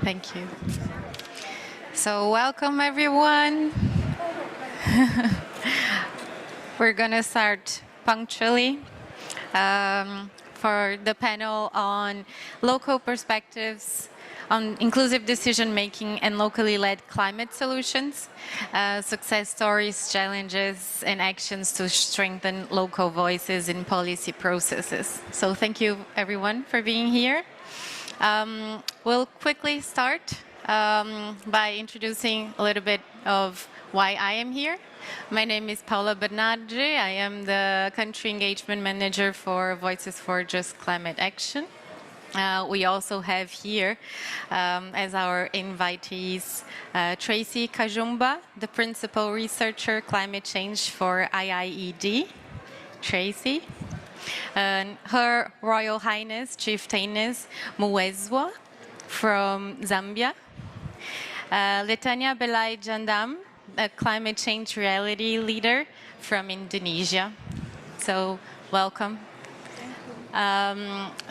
Thank you. So welcome, everyone. We're going to start punctually for the panel on local perspectives on inclusive decision-making and locally led climate solutions, success stories, challenges, and actions to strengthen local voices in policy processes. So thank you, everyone, for being here. We'll quickly start by introducing a little bit of why I am here. My name is Paula Bernardi. I am the Country Engagement Manager for Voices for Just Climate Action. We also have here as our invitees Tracy Kajumba, the Principal Researcher Climate Change for IIED. Tracy. Her Royal Highness Chieftainess Muwezwa from Zambia. Letania Belai Jandam, a climate change reality leader from Indonesia. So welcome.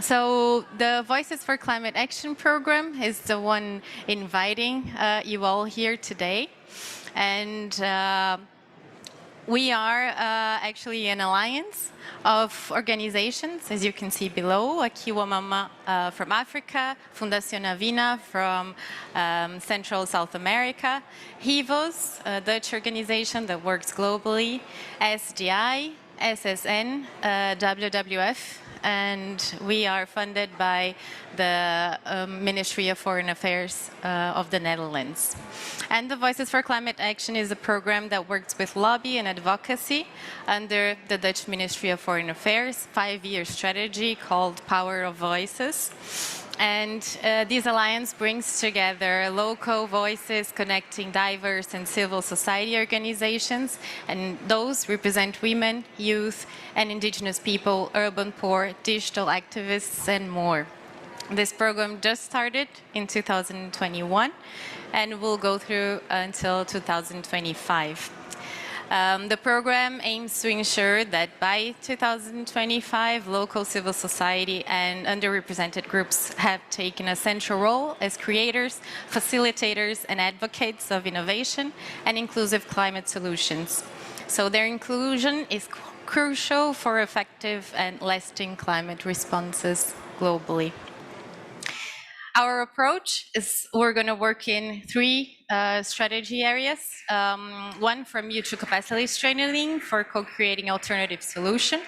So the Voices for Climate Action program is the one inviting you all here today. And we are actually an alliance of organizations, as you can see below, Akiwa Mama from Africa, Fundación Avina from Central South America, HIVOS, a Dutch organization that works globally, SDI, SSN, WWF, and we are funded by the Ministry of Foreign Affairs of the Netherlands. And the Voices for Climate Action is a program that works with lobby and advocacy under the Dutch Ministry of Foreign Affairs, 5-year strategy called Power of Voices. And this alliance brings together local voices connecting diverse and civil society organizations, and those represent women, youth, and indigenous people, urban poor, digital activists, and more. This program just started in 2021 and will go through until 2025. The program aims to ensure that by 2025, local civil society and underrepresented groups have taken a central role as creators, facilitators, and advocates of innovation and inclusive climate solutions. So their inclusion is crucial for effective and lasting climate responses globally. Our approach is we're going to work in 3 strategy areas. One for mutual capacity strengthening for co-creating alternative solution,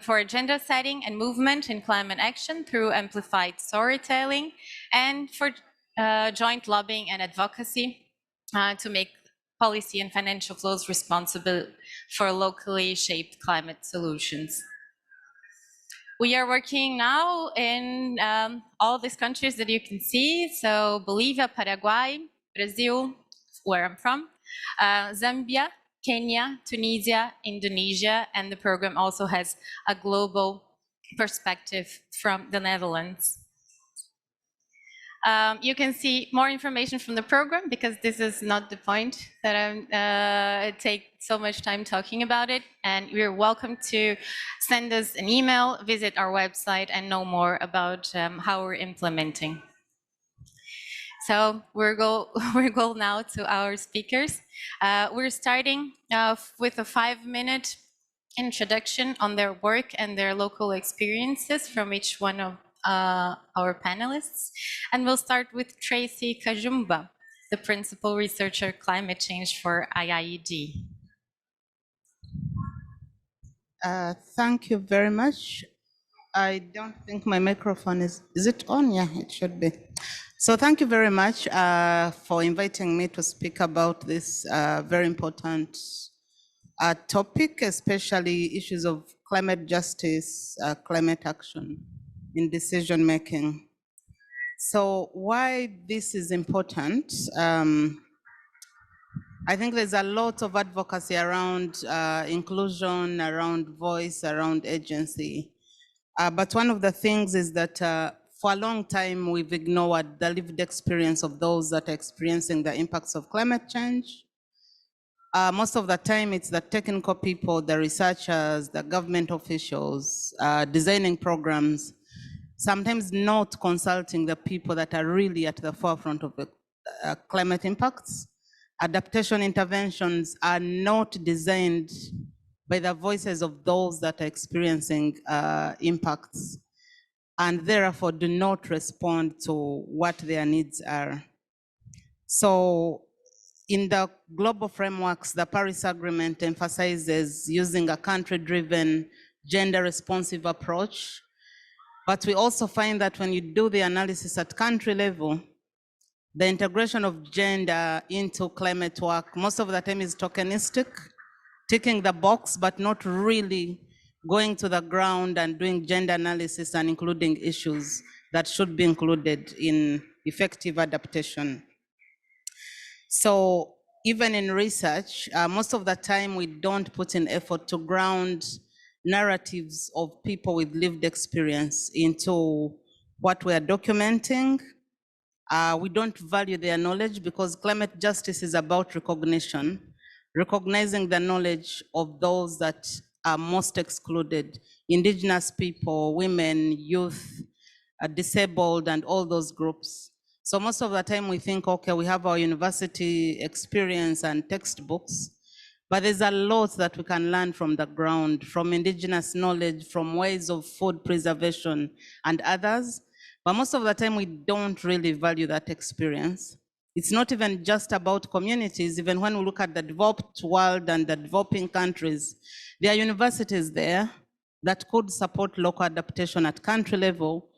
for agenda setting and movement in climate action through amplified storytelling, and for joint lobbying and advocacy to make policy and financial flows responsible for locally shaped climate solutions. We are working now in all these countries that you can see. So Bolivia, Paraguay, Brazil, where I'm from, Zambia, Kenya, Tunisia, Indonesia, and the program also has a global perspective from the Netherlands. You can see more information from the program because this is not the point that I take so much time talking about it. And you're welcome to send us an email, visit our website, and know more about how we're implementing. So we'll go now to our speakers. We're starting with a 5-minute introduction on their work and their local experiences from each one of our panelists. And we'll start with Tracy Kajumba, the Principal Researcher Climate Change for IIED. Thank you very much. I don't think my microphone is it on? Yeah, it should be. So thank you very much for inviting me to speak about this very important topic, especially issues of climate justice, climate action in decision making. So why this is important, I think there's a lot of advocacy around inclusion, around voice, around agency. But one of the things is that for a long time, we've ignored the lived experience of those that are experiencing the impacts of climate change. Most of the time, it's the technical people, the researchers, the government officials, designing programs. sometimes not consulting the people that are really at the forefront of the climate impacts. Adaptation interventions are not designed by the voices of those that are experiencing impacts, and therefore do not respond to what their needs are. So in the global frameworks, the Paris Agreement emphasizes using a country-driven, gender-responsive approach. But we also find that when you do the analysis at country level, the integration of gender into climate work, most of the time is tokenistic, ticking the box, but not really going to the ground and doing gender analysis and including issues that should be included in effective adaptation. So even in research, most of the time we don't put in effort to ground narratives of people with lived experience into what we are documenting. We don't value their knowledge because climate justice is about recognition, recognizing the knowledge of those that are most excluded, indigenous people, women, youth, disabled, and all those groups. So most of the time we think, okay, we have our university experience and textbooks, but there's a lot that we can learn from the ground, from indigenous knowledge, from ways of food preservation and others. But most of the time we don't really value that experience. It's not even just about communities. Even when we look at the developed world and the developing countries, there are universities there that could support local adaptation at country level.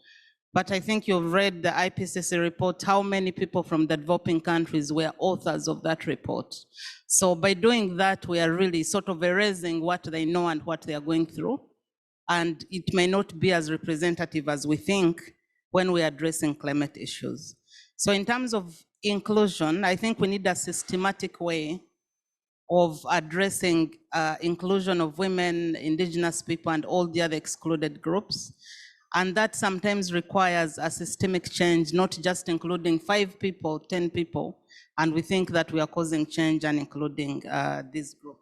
But I think you've read the IPCC report, how many people from the developing countries were authors of that report. So by doing that, we are really sort of erasing what they know and what they are going through. And it may not be as representative as we think when we're addressing climate issues. So in terms of inclusion, I think we need a systematic way of addressing inclusion of women, indigenous people, and all the other excluded groups. And that sometimes requires a systemic change, not just including 5 people, 10 people, and we think that we are causing change and including these groups.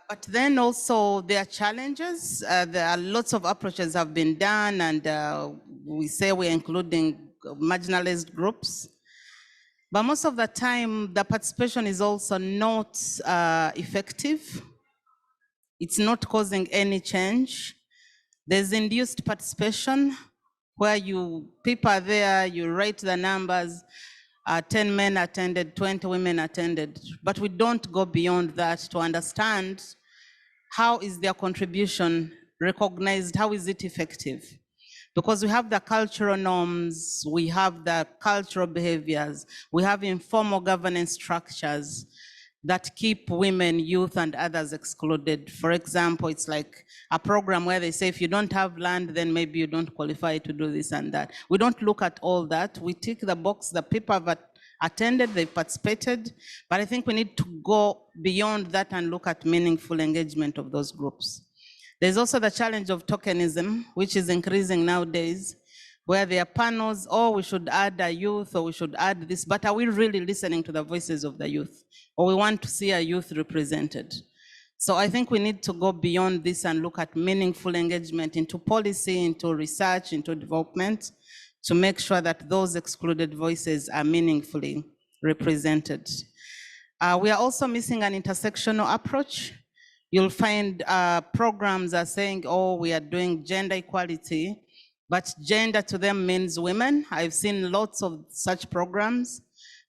But then also there are challenges. There are lots of approaches have been done, and we say we're including marginalized groups. But most of the time, the participation is also not effective. It's not causing any change. There's induced participation, where people are there, you write the numbers, 10 men attended, 20 women attended, but we don't go beyond that to understand how is their contribution recognized, how is it effective? Because we have the cultural norms, we have the cultural behaviors, we have informal governance structures that keep women, youth, and others excluded. For example, it's like a program where they say, if you don't have land, then maybe you don't qualify to do this and that. We don't look at all that. We tick the box, the people have attended, they participated, but I think we need to go beyond that and look at meaningful engagement of those groups. There's also the challenge of tokenism, which is increasing nowadays, where there are panels, oh, we should add a youth, or we should add this, but are we really listening to the voices of the youth? Or we want to see a youth represented? So I think we need to go beyond this and look at meaningful engagement into policy, into research, into development, to make sure that those excluded voices are meaningfully represented. We are also missing an intersectional approach. You'll find programs are saying, oh, we are doing gender equality, but gender to them means women. I've seen lots of such programs.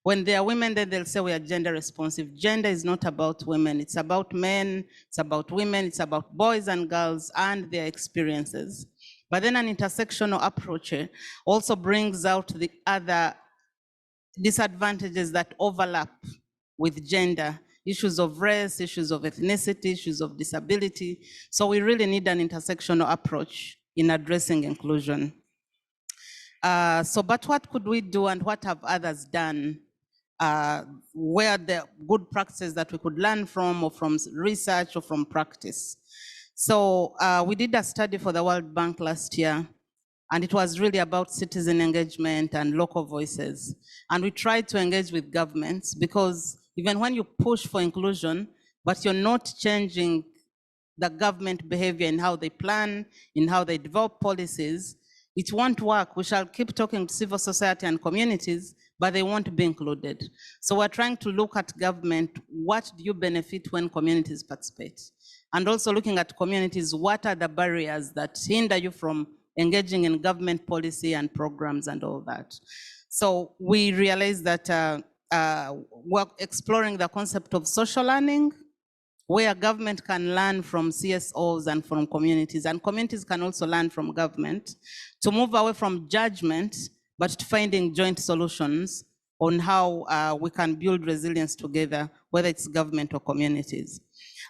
When they are women, then they'll say we are gender responsive. Gender is not about women. It's about men, it's about women, it's about boys and girls and their experiences. But then an intersectional approach also brings out the other disadvantages that overlap with gender, issues of race, issues of ethnicity, issues of disability. So we really need an intersectional approach in addressing inclusion. But what could we do and what have others done? Where the good practices that we could learn from, or from research, or from practice. So we did a study for the World Bank last year, and it was really about citizen engagement and local voices. And we tried to engage with governments, because even when you push for inclusion, but you're not changing the government behavior in how they plan, in how they develop policies, it won't work. We shall keep talking to civil society and communities, but they won't be included. So we're trying to look at government, what do you benefit when communities participate? And also looking at communities, what are the barriers that hinder you from engaging in government policy and programs and all that? So we realize that we're exploring the concept of social learning, where government can learn from CSOs and from communities, and communities can also learn from government to move away from judgment, but to finding joint solutions on how we can build resilience together, whether it's government or communities.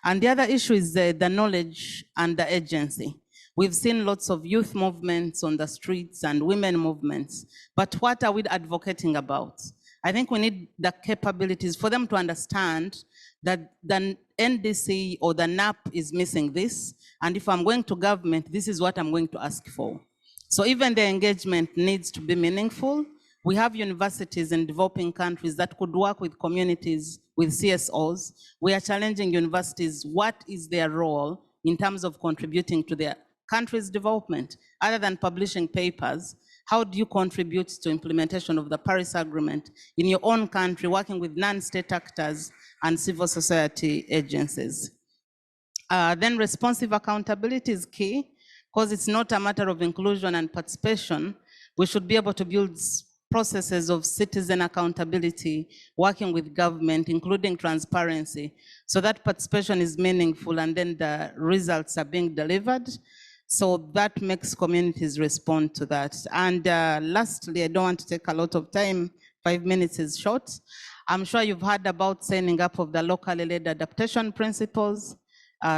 And the other issue is the knowledge and the agency. We've seen lots of youth movements on the streets and women movements, but what are we advocating about? I think we need the capabilities for them to understand that the NDC or the NAP is missing this, and if I'm going to government, this is what I'm going to ask for. So even the engagement needs to be meaningful. We have universities in developing countries that could work with communities, with CSOs. We are challenging universities, what is their role in terms of contributing to their country's development? Other than publishing papers, how do you contribute to implementation of the Paris Agreement in your own country, working with non-state actors and civil society agencies? Then responsive accountability is key, because it's not a matter of inclusion and participation. We should be able to build processes of citizen accountability, working with government, including transparency, so that participation is meaningful and then the results are being delivered. So that makes communities respond to that. And lastly, I don't want to take a lot of time, 5 minutes is short. I'm sure you've heard about signing up of the locally led adaptation principles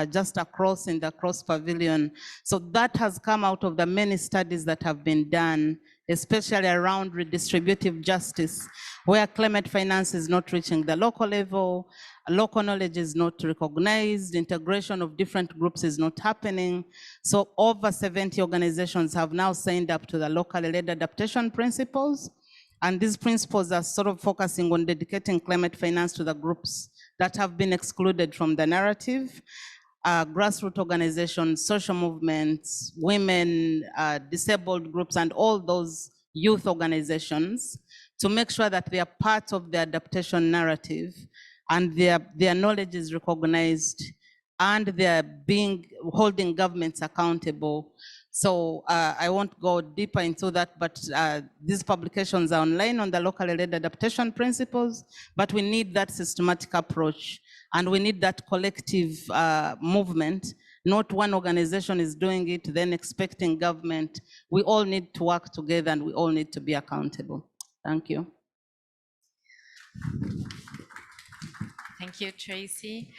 just across in the Cross Pavilion. So that has come out of the many studies that have been done, especially around redistributive justice, where climate finance is not reaching the local level, local knowledge is not recognized, integration of different groups is not happening. So over 70 organizations have now signed up to the locally led adaptation principles. And these principles are sort of focusing on dedicating climate finance to the groups that have been excluded from the narrative. Grassroots organizations, social movements, women, disabled groups, and all those youth organizations, to make sure that they are part of the adaptation narrative and their knowledge is recognized and they're holding governments accountable. So I won't go deeper into that, but these publications are online on the locally led adaptation principles, but we need that systematic approach and we need that collective movement. Not one organization is doing it, then expecting government. We all need to work together and we all need to be accountable. Thank you. Thank you, Tracy.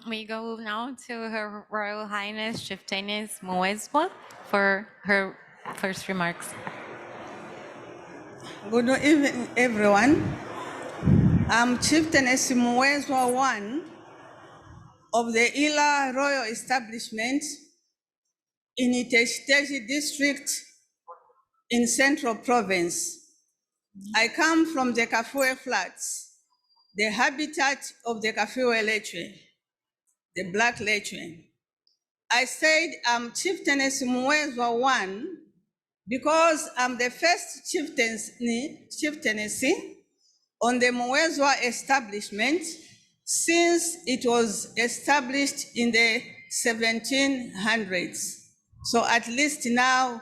We go now to Her Royal Highness Chieftainess Muwezwa for her first remarks. Good evening, everyone. I'm Chieftainess Muwezwa I of the Ila Royal Establishment in Iteshteji District in Central Province. I come from the Kafue Flats, the habitat of the Kafue lechwe, the black lechwe. I said I'm Chieftainess Muwezwa I because I'm the first chieftaincy on the Muwezwa establishment since it was established in the 1700s. So at least now,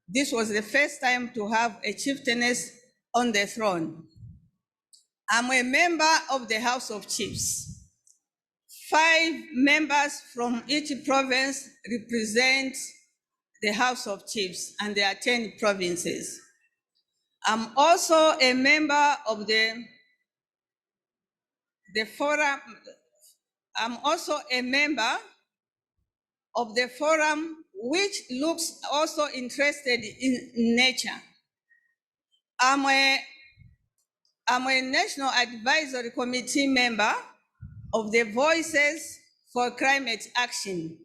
this was the first time to have a chieftainess on the throne. I'm a member of the House of Chiefs. 5 members from each province represent the House of Chiefs, and there are 10 provinces. I'm also a member of the forum. I'm also a member of the forum, which looks also interested in nature. I'm a National Advisory Committee member of the Voices for Climate Action.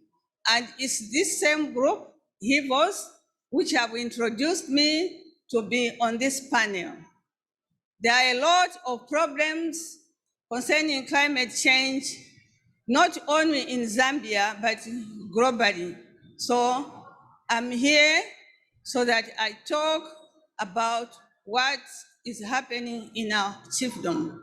And it's this same group, HIVOS, which have introduced me to be on this panel. There are a lot of problems concerning climate change not only in Zambia, but globally. So I'm here so that I talk about what is happening in our chiefdom.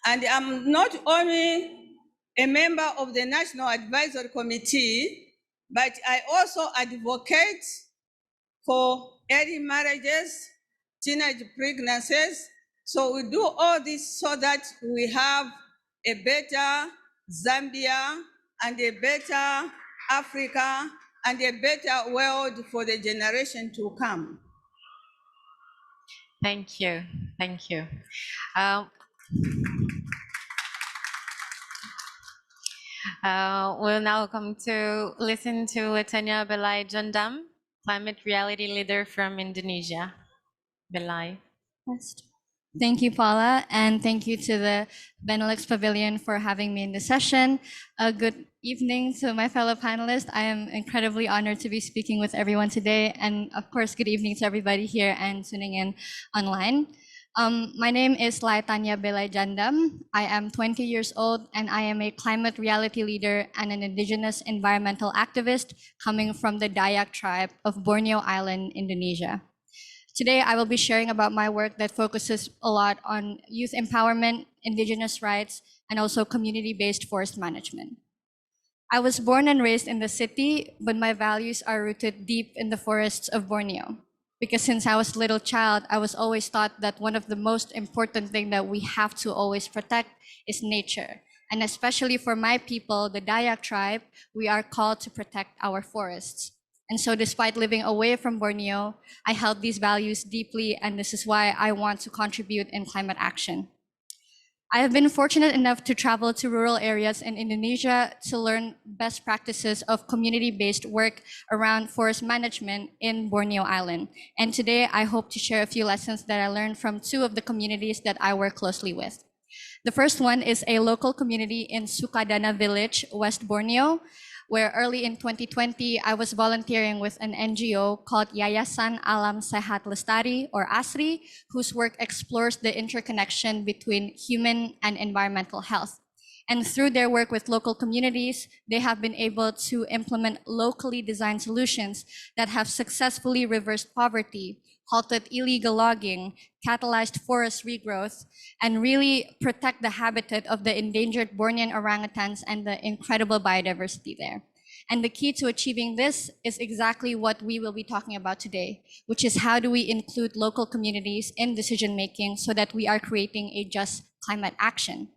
And I'm not only a member of the National Advisory Committee, but I also advocate for early marriages, teenage pregnancies. So we do all this so that we have a better Zambia and a better Africa and a better world for the generation to come. Thank you. Thank you. We'll now come to listen to Latanya Belai Jandam, climate reality leader from Indonesia. Belai. Thank you, Paula, and thank you to the Benelux Pavilion for having me in the session. Good evening to my fellow panelists. I am incredibly honored to be speaking with everyone today, and of course, good evening to everybody here and tuning in online. My name is Laitanya Belai Jandam. I am 20 years old, and I am a climate reality leader and an indigenous environmental activist coming from the Dayak tribe of Borneo Island, Indonesia. Today, I will be sharing about my work that focuses a lot on youth empowerment, indigenous rights, and also community-based forest management. I was born and raised in the city, but my values are rooted deep in the forests of Borneo. Because since I was a little child, I was always taught that one of the most important things that we have to always protect is nature. And especially for my people, the Dayak tribe, we are called to protect our forests. And so despite living away from Borneo, I held these values deeply, and this is why I want to contribute in climate action. I have been fortunate enough to travel to rural areas in Indonesia to learn best practices of community-based work around forest management in Borneo Island. And today I hope to share a few lessons that I learned from two of the communities that I work closely with. The first one is a local community in Sukadana village, West Borneo, where early in 2020, I was volunteering with an NGO called Yayasan Alam Sehat Lestari, or ASRI, whose work explores the interconnection between human and environmental health. And through their work with local communities, they have been able to implement locally designed solutions that have successfully reversed poverty, halted illegal logging, catalyzed forest regrowth, and really protect the habitat of the endangered Bornean orangutans and the incredible biodiversity there. And the key to achieving this is exactly what we will be talking about today, which is how do we include local communities in decision making so that we are creating a just climate action.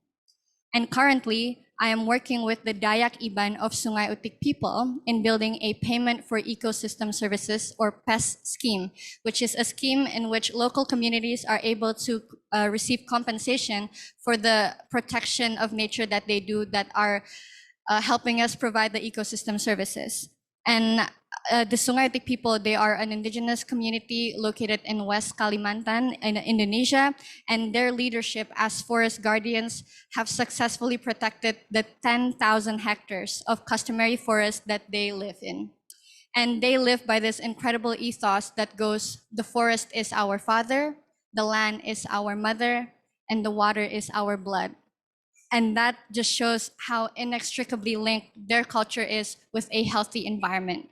And currently, I am working with the Dayak Iban of Sungai Utik people in building a payment for ecosystem services, or PES scheme, which is a scheme in which local communities are able to receive compensation for the protection of nature that they do that are helping us provide the ecosystem services. And the Sungai Utik people, they are an indigenous community located in West Kalimantan in Indonesia, and their leadership as forest guardians have successfully protected the 10,000 hectares of customary forest that they live in. And they live by this incredible ethos that goes, the forest is our father, the land is our mother, and the water is our blood. And that just shows how inextricably linked their culture is with a healthy environment.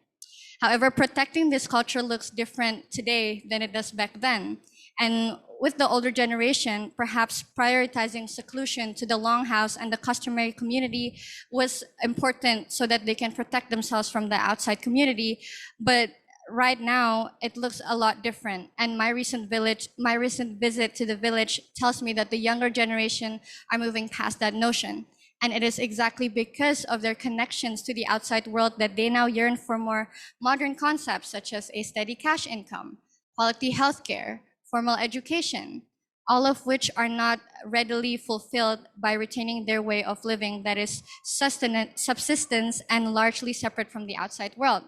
However, protecting this culture looks different today than it does back then. And with the older generation, perhaps prioritizing seclusion to the longhouse and the customary community was important so that they can protect themselves from the outside community. But right now, it looks a lot different. And my recent visit to the village tells me that the younger generation are moving past that notion. And it is exactly because of their connections to the outside world that they now yearn for more modern concepts such as a steady cash income, quality healthcare, formal education, all of which are not readily fulfilled by retaining their way of living that is subsistence and largely separate from the outside world.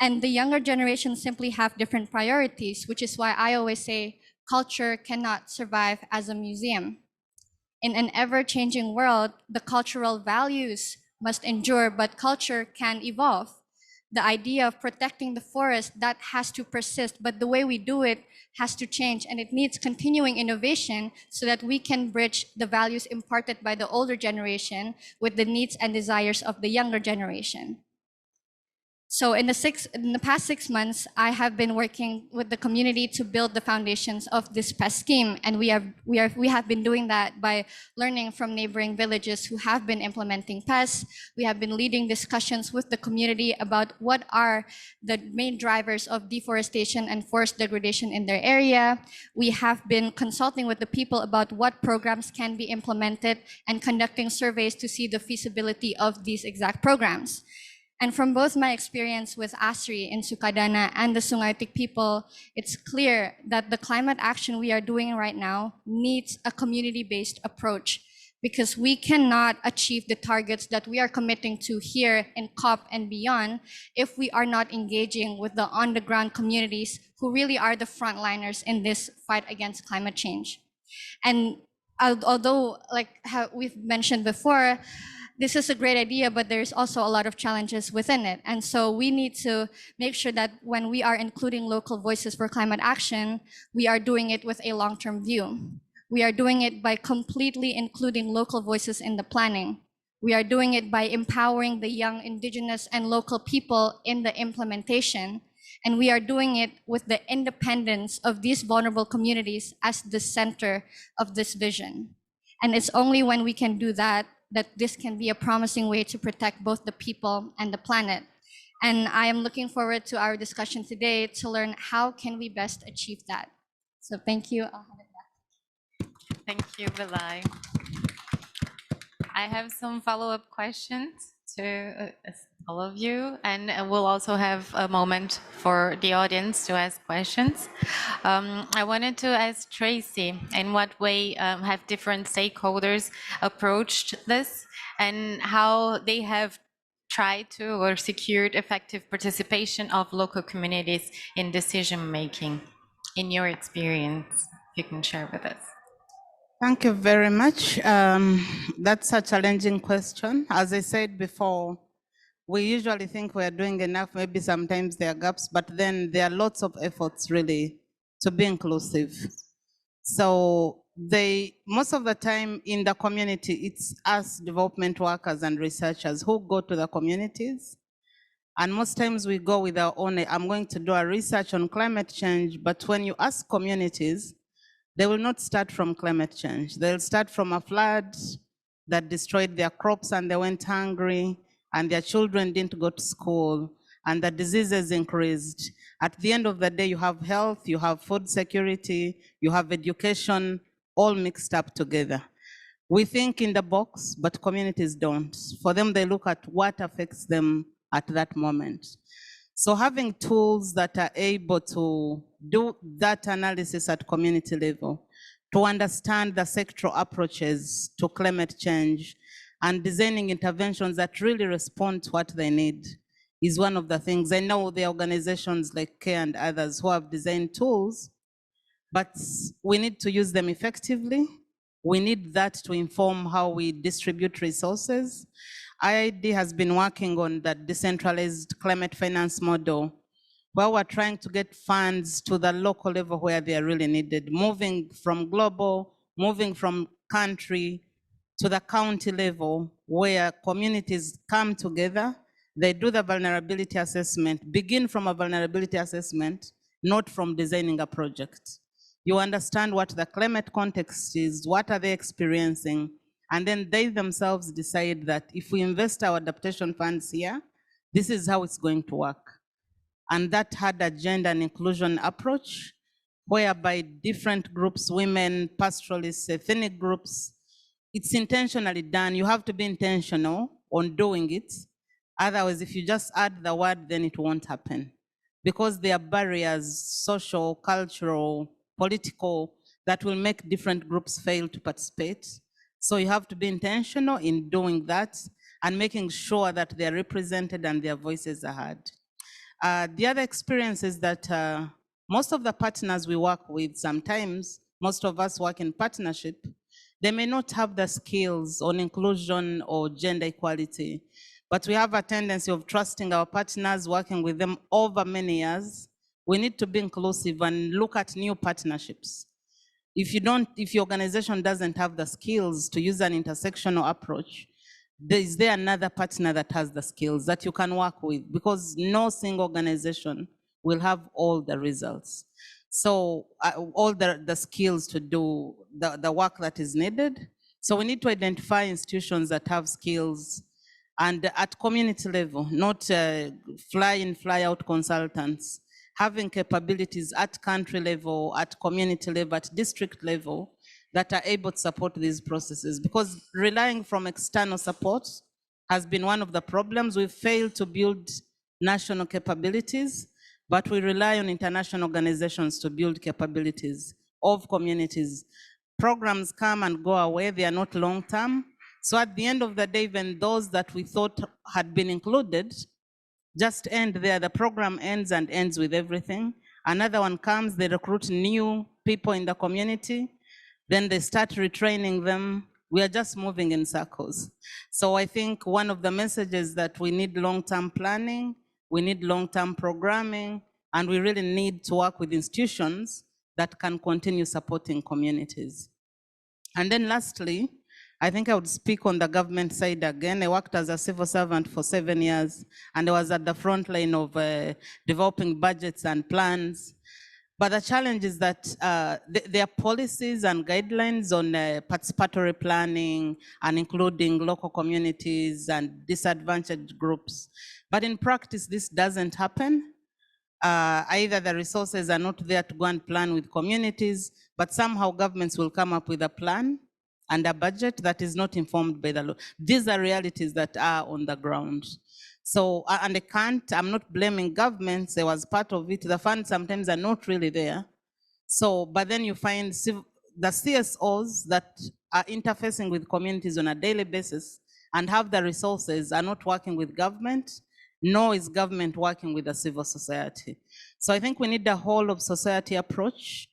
And the younger generation simply have different priorities, which is why I always say culture cannot survive as a museum. In an ever-changing world, the cultural values must endure, but culture can evolve. the idea of protecting the forest, that has to persist, but the way we do it has to change, and it needs continuing innovation so that we can bridge the values imparted by the older generation with the needs and desires of the younger generation. So in the past 6 months, I have been working with the community to build the foundations of this PES scheme, and we have been doing that by learning from neighboring villages who have been implementing PES. We have been leading discussions with the community about what are the main drivers of deforestation and forest degradation in their area. We have been consulting with the people about what programs can be implemented and conducting surveys to see the feasibility of these exact programs. And from both my experience with ASRI in Sukadana and the Sungaitik people, it's clear that the climate action we are doing right now needs a community-based approach, because we cannot achieve the targets that we are committing to here in COP and beyond if we are not engaging with the on-the-ground communities who really are the frontliners in this fight against climate change. And although, like how we've mentioned before, this is a great idea, but there's also a lot of challenges within it. And so we need to make sure that when we are including local voices for climate action, we are doing it with a long-term view. We are doing it by completely including local voices in the planning. We are doing it by empowering the young indigenous and local people in the implementation. And we are doing it with the independence of these vulnerable communities as the center of this vision. And it's only when we can do that that this can be a promising way to protect both the people and the planet. And I am looking forward to our discussion today to learn how can we best achieve that. So thank you. I'll have it back. Thank you, Vilay. I have some follow-up questions to all of you, and we'll also have a moment for the audience to ask questions. I wanted to ask Tracy, in what way have different stakeholders approached this, and how they have tried to or secured effective participation of local communities in decision-making, in your experience, if you can share with us. Thank you very much. That's a challenging question. As I said before, we usually think we're doing enough, maybe sometimes there are gaps, but then there are lots of efforts really to be inclusive. So most of the time in the community, it's us development workers and researchers who go to the communities. And most times we go with our own, I'm going to do a research on climate change, but when you ask communities, they will not start from climate change. They'll start from a flood that destroyed their crops and they went hungry, and their children didn't go to school, and the diseases increased. At the end of the day, you have health, you have food security, you have education, all mixed up together. We think in the box, but communities don't. For them, they look at what affects them at that moment. So having tools that are able to do that analysis at community level, to understand the sectoral approaches to climate change and designing interventions that really respond to what they need is one of the things. I know the organizations like CARE and others who have designed tools, but we need to use them effectively. We need that to inform how we distribute resources. IID has been working on that decentralized climate finance model, where we're trying to get funds to the local level where they are really needed, moving from global, moving from country to the county level, where communities come together, they do the vulnerability assessment, begin from a vulnerability assessment, not from designing a project. You understand what the climate context is, what are they experiencing, and then they themselves decide that if we invest our adaptation funds here, this is how it's going to work. And that had a gender and inclusion approach, whereby different groups, women, pastoralists, ethnic groups, it's intentionally done. You have to be intentional on doing it. Otherwise, if you just add the word, then it won't happen. Because there are barriers, social, cultural, political, that will make different groups fail to participate. So you have to be intentional in doing that and making sure that they're represented and their voices are heard. The other experience is that most of the partners we work with, sometimes most of us work in partnership, they may not have the skills on inclusion or gender equality, but we have a tendency of trusting our partners, working with them over many years. We need to be inclusive and look at new partnerships. If your organization doesn't have the skills to use an intersectional approach, is there another partner that has the skills that you can work with? Because no single organization will have all the results. So all the skills to do the work that is needed. So we need to identify institutions that have skills and at community level, not fly in, fly out consultants, having capabilities at country level, at community level, at district level, that are able to support these processes. Because relying from external support has been one of the problems. We've failed to build national capabilities, but we rely on international organizations to build capabilities of communities. Programs come and go away, they are not long-term. So at the end of the day, even those that we thought had been included just end there. The program ends and ends with everything. Another one comes, they recruit new people in the community, then they start retraining them. We are just moving in circles. So I think one of the messages that we need long-term planning, we need long-term programming, and we really need to work with institutions that can continue supporting communities. And then lastly, I think I would speak on the government side again. I worked as a civil servant for 7 years, and I was at the front line of developing budgets and plans. But the challenge is that there are policies and guidelines on participatory planning and including local communities and disadvantaged groups. But in practice, this doesn't happen. Either the resources are not there to go and plan with communities, but somehow governments will come up with a plan and a budget that is not informed by the law. These are realities that are on the ground. So, and I'm not blaming governments, I was part of it. The funds sometimes are not really there. So, but then you find the CSOs that are interfacing with communities on a daily basis and have the resources are not working with government, nor is government working with the civil society. So I think we need a whole of society approach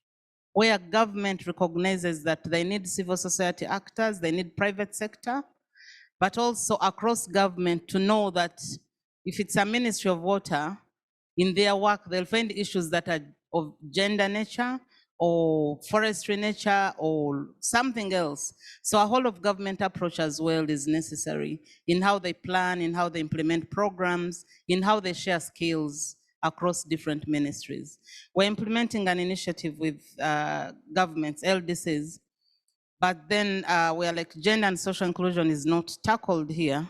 where government recognizes that they need civil society actors, they need private sector, but also across government to know that if it's a Ministry of Water, in their work, they'll find issues that are of gender nature or forestry nature or something else. So a whole of government approach as well is necessary in how they plan, in how they implement programs, in how they share skills across different ministries. We're implementing an initiative with governments, LDCs, but then we're like gender and social inclusion is not tackled here.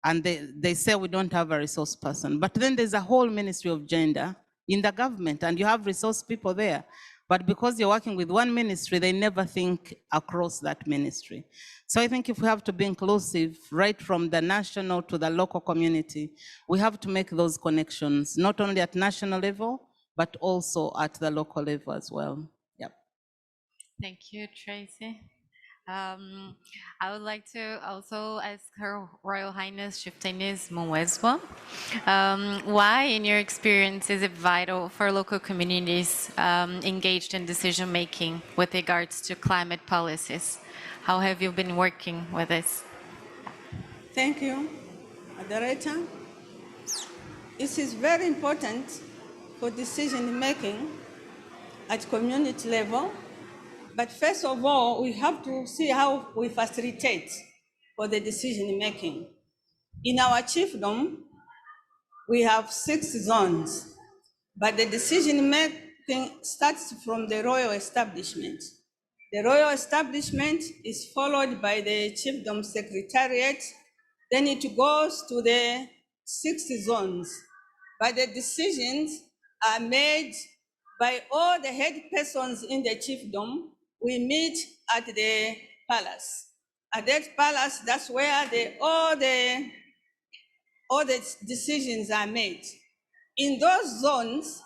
And they say we don't have a resource person. But then there's a whole ministry of gender in the government and you have resource people there. But because you're working with one ministry, they never think across that ministry. So I think if we have to be inclusive, right from the national to the local community, we have to make those connections, not only at national level, but also at the local level as well. Yep. Thank you, Tracy. I would like to also ask Her Royal Highness Chieftainess Mwezwa, why, in your experience, is it vital for local communities engaged in decision-making with regards to climate policies? How have you been working with this? Thank you, Moderator. It is very important for decision-making at community level. But first of all, we have to see how we facilitate for the decision-making. In our chiefdom, we have 6 zones, but the decision-making starts from the royal establishment. The royal establishment is followed by the chiefdom secretariat, then it goes to the 6 zones. But the decisions are made by all the head persons in the chiefdom. We meet at the palace. At that palace, that's where all the decisions are made. In those zones,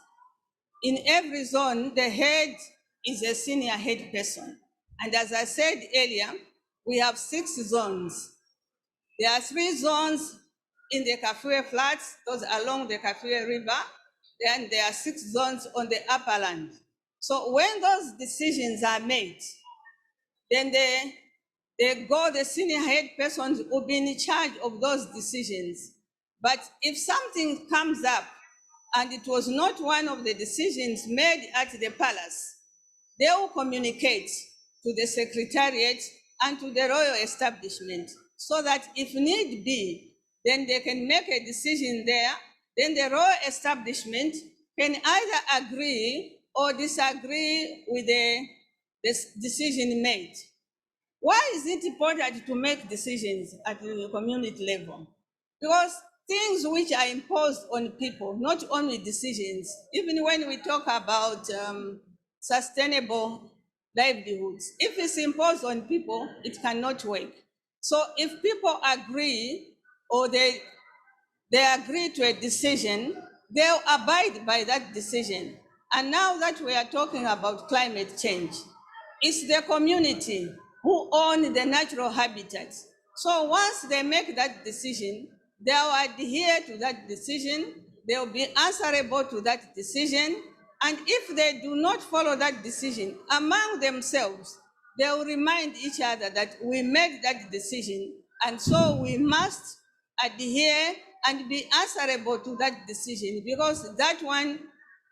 in every zone, the head is a senior head person. And as I said earlier, we have 6 zones. There are 3 zones in the Kafue Flats, those along the Kafue River. Then there are 6 zones on the upper land. So when those decisions are made, then the senior head persons will be in charge of those decisions. But if something comes up and it was not one of the decisions made at the palace, they will communicate to the secretariat and to the royal establishment so that if need be, then they can make a decision there. Then the royal establishment can either agree or disagree with the decision made. Why is it important to make decisions at the community level? Because things which are imposed on people, not only decisions, even when we talk about sustainable livelihoods, if it's imposed on people, it cannot work. So if people agree or they agree to a decision, they'll abide by that decision. And now that we are talking about climate change, it's the community who own the natural habitats. So once they make that decision, they'll adhere to that decision, they'll be answerable to that decision, and if they do not follow that decision among themselves, they will remind each other that we made that decision, and so we must adhere and be answerable to that decision because that one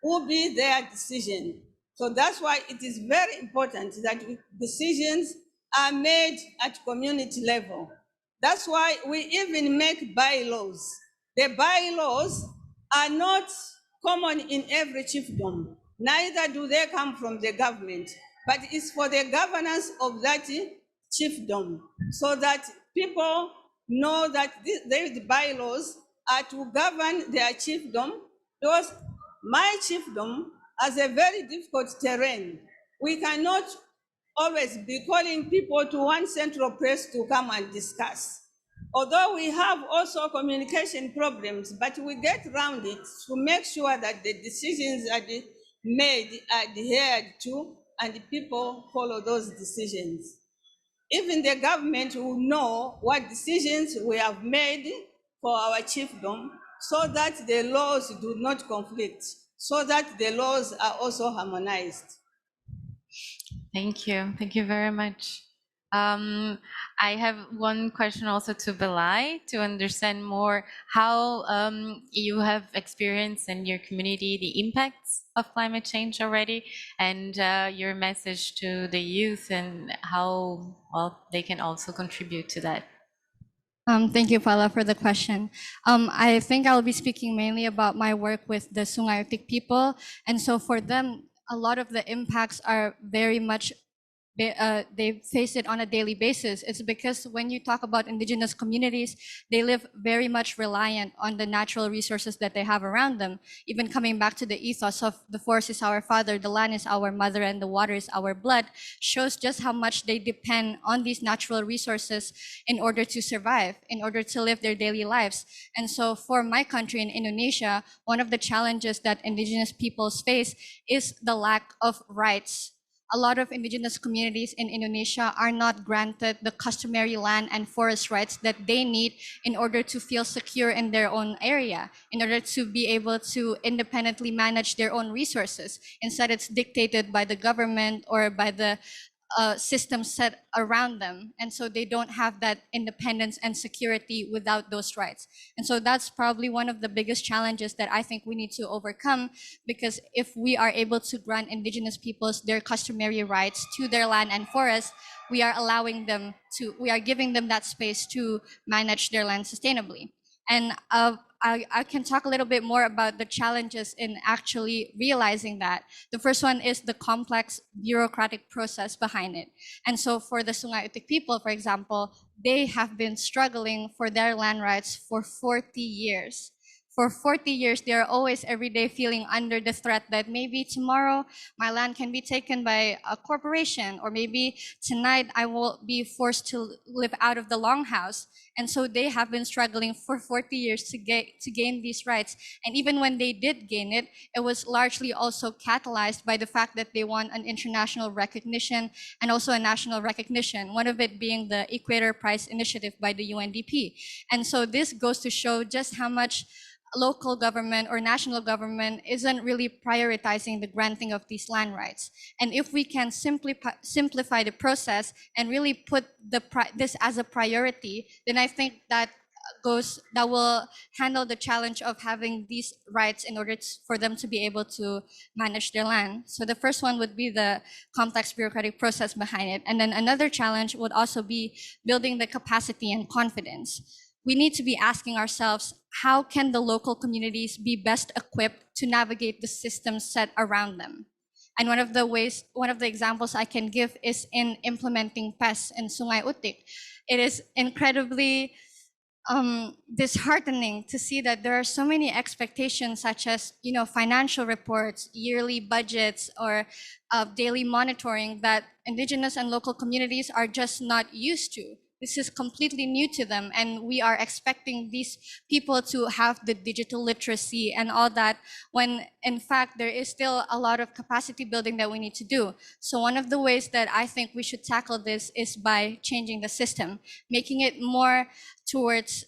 will be their decision. So that's why it is very important that decisions are made at community level. That's why we even make bylaws. The bylaws are not common in every chiefdom, neither do they come from the government, but it's for the governance of that chiefdom, so that people know that these bylaws are to govern their chiefdom, because my chiefdom has a very difficult terrain. We cannot always be calling people to one central place to come and discuss. Although we have also communication problems, but we get around it to make sure that the decisions are made, adhered to, and people follow those decisions. Even the government will know what decisions we have made for our chiefdom so that the laws do not conflict, so that the laws are also harmonized. Thank you. Thank you very much. I have one question also to Belai to understand more how you have experienced in your community the impacts of climate change already, and your message to the youth and how well they can also contribute to that. Thank you, Paula, for the question. I think I'll be speaking mainly about my work with the Sungayotik people. And so for them, a lot of the impacts are very much they face it on a daily basis. It's because when you talk about indigenous communities, they live very much reliant on the natural resources that they have around them. Even coming back to the ethos of the forest is our father, the land is our mother, and the water is our blood, shows just how much they depend on these natural resources in order to survive, in order to live their daily lives. And so for my country in Indonesia, one of the challenges that indigenous peoples face is the lack of rights. A lot of indigenous communities in Indonesia are not granted the customary land and forest rights that they need in order to feel secure in their own area, in order to be able to independently manage their own resources. Instead, it's dictated by the government or by the system set around them. And so they don't have that independence and security without those rights. And so that's probably one of the biggest challenges that I think we need to overcome, because if we are able to grant indigenous peoples their customary rights to their land and forest, we are giving them that space to manage their land sustainably. And I can talk a little bit more about the challenges in actually realizing that. The first one is the complex bureaucratic process behind it. And so for the Sungayotik people, for example, they have been struggling for their land rights for 40 years. For 40 years, they are always every day feeling under the threat that maybe tomorrow my land can be taken by a corporation, or maybe tonight I will be forced to live out of the longhouse. And so they have been struggling for 40 years to gain these rights. And even when they did gain it, it was largely also catalyzed by the fact that they won an international recognition and also a national recognition, one of it being the Equator Prize Initiative by the UNDP. And so this goes to show just how much local government or national government isn't really prioritizing the granting of these land rights. And if we can simplify the process and really put this as a priority, then I think that will handle the challenge of having these rights in order for them to be able to manage their land. So the first one would be the complex bureaucratic process behind it. And then another challenge would also be building the capacity and confidence. We need to be asking ourselves, how can the local communities be best equipped to navigate the systems set around them? And one of the examples I can give is in implementing PES in Sungai Utik. It is incredibly disheartening to see that there are so many expectations, such as financial reports, yearly budgets, or daily monitoring that indigenous and local communities are just not used to. This is completely new to them, and we are expecting these people to have the digital literacy and all that, when in fact there is still a lot of capacity building that we need to do. So one of the ways that I think we should tackle this is by changing the system, making it more towards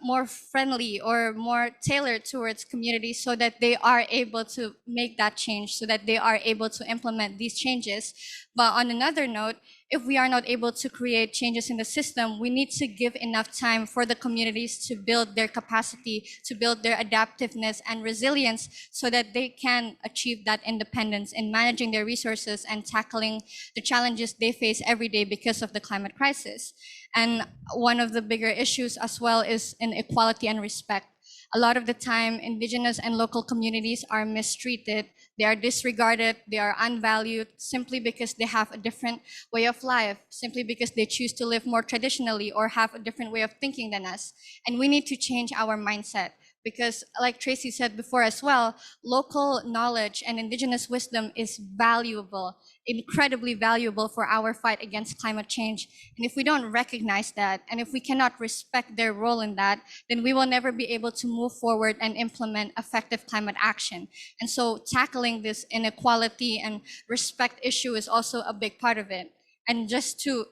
more friendly or more tailored towards communities, so that they are able to make that change, so that they are able to implement these changes. But on another note, if we are not able to create changes in the system, we need to give enough time for the communities to build their capacity, to build their adaptiveness and resilience, so that they can achieve that independence in managing their resources and tackling the challenges they face every day because of the climate crisis. And one of the bigger issues as well is inequality and respect. A lot of the time, indigenous and local communities are mistreated, they are disregarded, they are unvalued simply because they have a different way of life, simply because they choose to live more traditionally or have a different way of thinking than us. And we need to change our mindset, because like Tracy said before as well, local knowledge and indigenous wisdom is valuable, incredibly valuable for our fight against climate change. And if we don't recognize that, and if we cannot respect their role in that, then we will never be able to move forward and implement effective climate action. And so tackling this inequality and respect issue is also a big part of it. And just to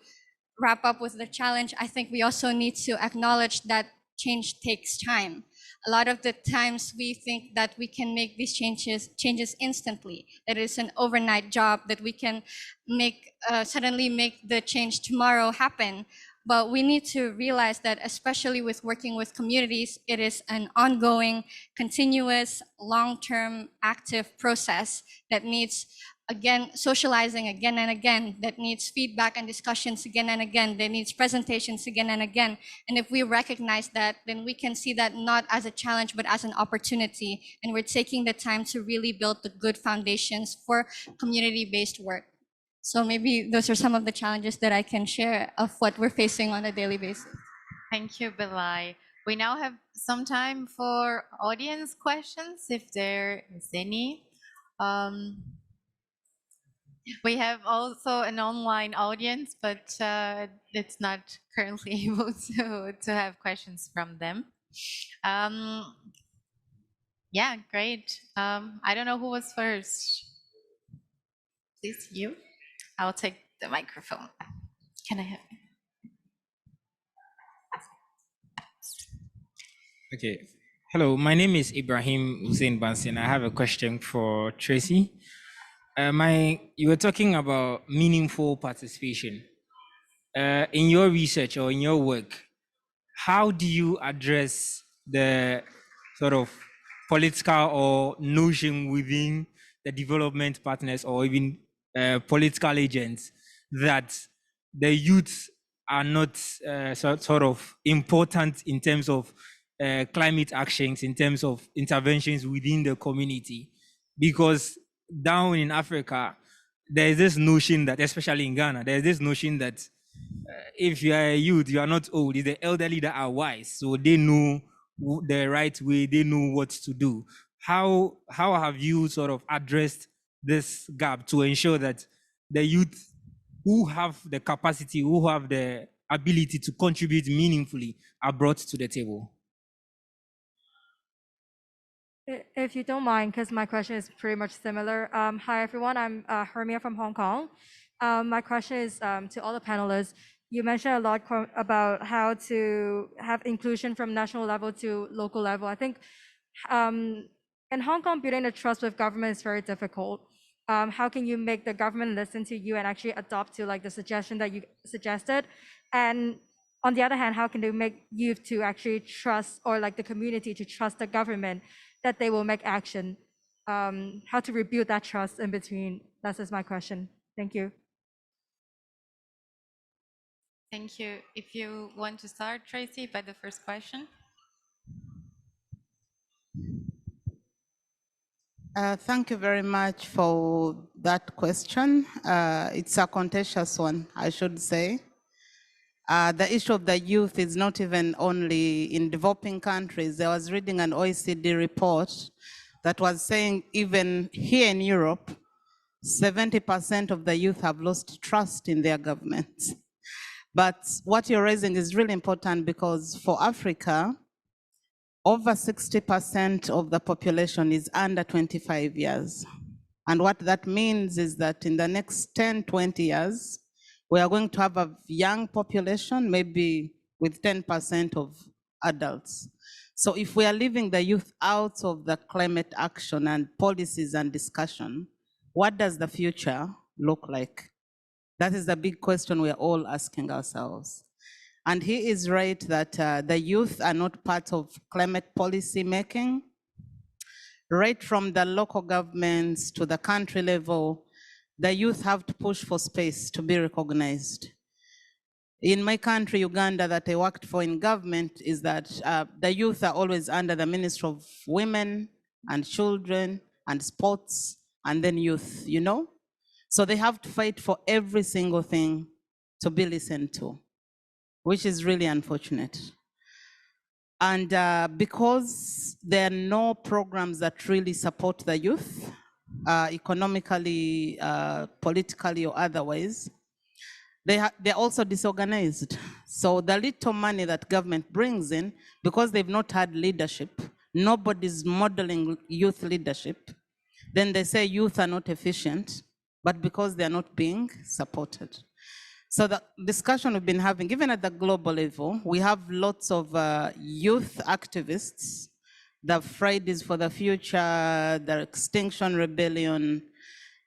wrap up with the challenge, I think we also need to acknowledge that change takes time. A lot of the times we think that we can make these changes instantly, that it's an overnight job, that we can suddenly make the change tomorrow happen. But we need to realize that, especially with working with communities, it is an ongoing, continuous, long-term, active process that needs, again, socializing again and again, that needs feedback and discussions again and again, that needs presentations again and again. And if we recognize that, then we can see that not as a challenge, but as an opportunity. And we're taking the time to really build the good foundations for community-based work. So maybe those are some of the challenges that I can share of what we're facing on a daily basis. Thank you, Belai. We now have some time for audience questions, if there is any. We have also an online audience, but it's not currently able to have questions from them. Yeah, great. I don't know who was first. Please, you. I'll take the microphone. Can I have? Okay. Hello, my name is Ibrahim Hussein Bansin. I have a question for Tracy. You were talking about meaningful participation. In your research or in your work, how do you address the sort of political or notion within the development partners or even political agents that the youth are not sort of important in terms of climate actions, in terms of interventions within the community? Because down in Africa, there is this notion that, especially in Ghana, there is this notion that if you are a youth, you are not old. It's the elderly that are wise, so they know the right way. They know what to do. How have you sort of addressed this gap to ensure that the youth who have the capacity, who have the ability to contribute meaningfully, are brought to the table? If you don't mind, because my question is pretty much similar. Hi, everyone. I'm Hermia from Hong Kong. My question is to all the panelists. You mentioned a lot about how to have inclusion from national level to local level. I think In Hong Kong, building the trust with government is very difficult. How can you make the government listen to you and actually adopt to like the suggestion that you suggested? And on the other hand, how can they make youth to actually trust, or like the community to trust the government that they will make action? How to rebuild that trust in between? That is my question. Thank you. Thank you. If you want to start, Tracy, by the first question. Thank you very much for that question. It's a contentious one, I should say. The issue of the youth is not even only in developing countries. I was reading an OECD report that was saying even here in Europe, 70% of the youth have lost trust in their governments. But what you're raising is really important, because for Africa, over 60% of the population is under 25 years. And what that means is that in the next 10, 20 years, we are going to have a young population, maybe with 10% of adults. So if we are leaving the youth out of the climate action and policies and discussion, what does the future look like? That is the big question we are all asking ourselves. And he is right that the youth are not part of climate policy making. Right from the local governments to the country level, the youth have to push for space to be recognized. In my country, Uganda, that I worked for in government, is that the youth are always under the Ministry of Women and Children and Sports, and then youth, you know? So they have to fight for every single thing to be listened to, which is really unfortunate. And because there are no programs that really support the youth, economically, politically, or otherwise, they're also disorganized. So the little money that government brings in, because they've not had leadership, nobody's modeling youth leadership, then they say youth are not efficient, but because they're not being supported. So the discussion we've been having, even at the global level, we have lots of youth activists, the Fridays for the Future, the Extinction Rebellion.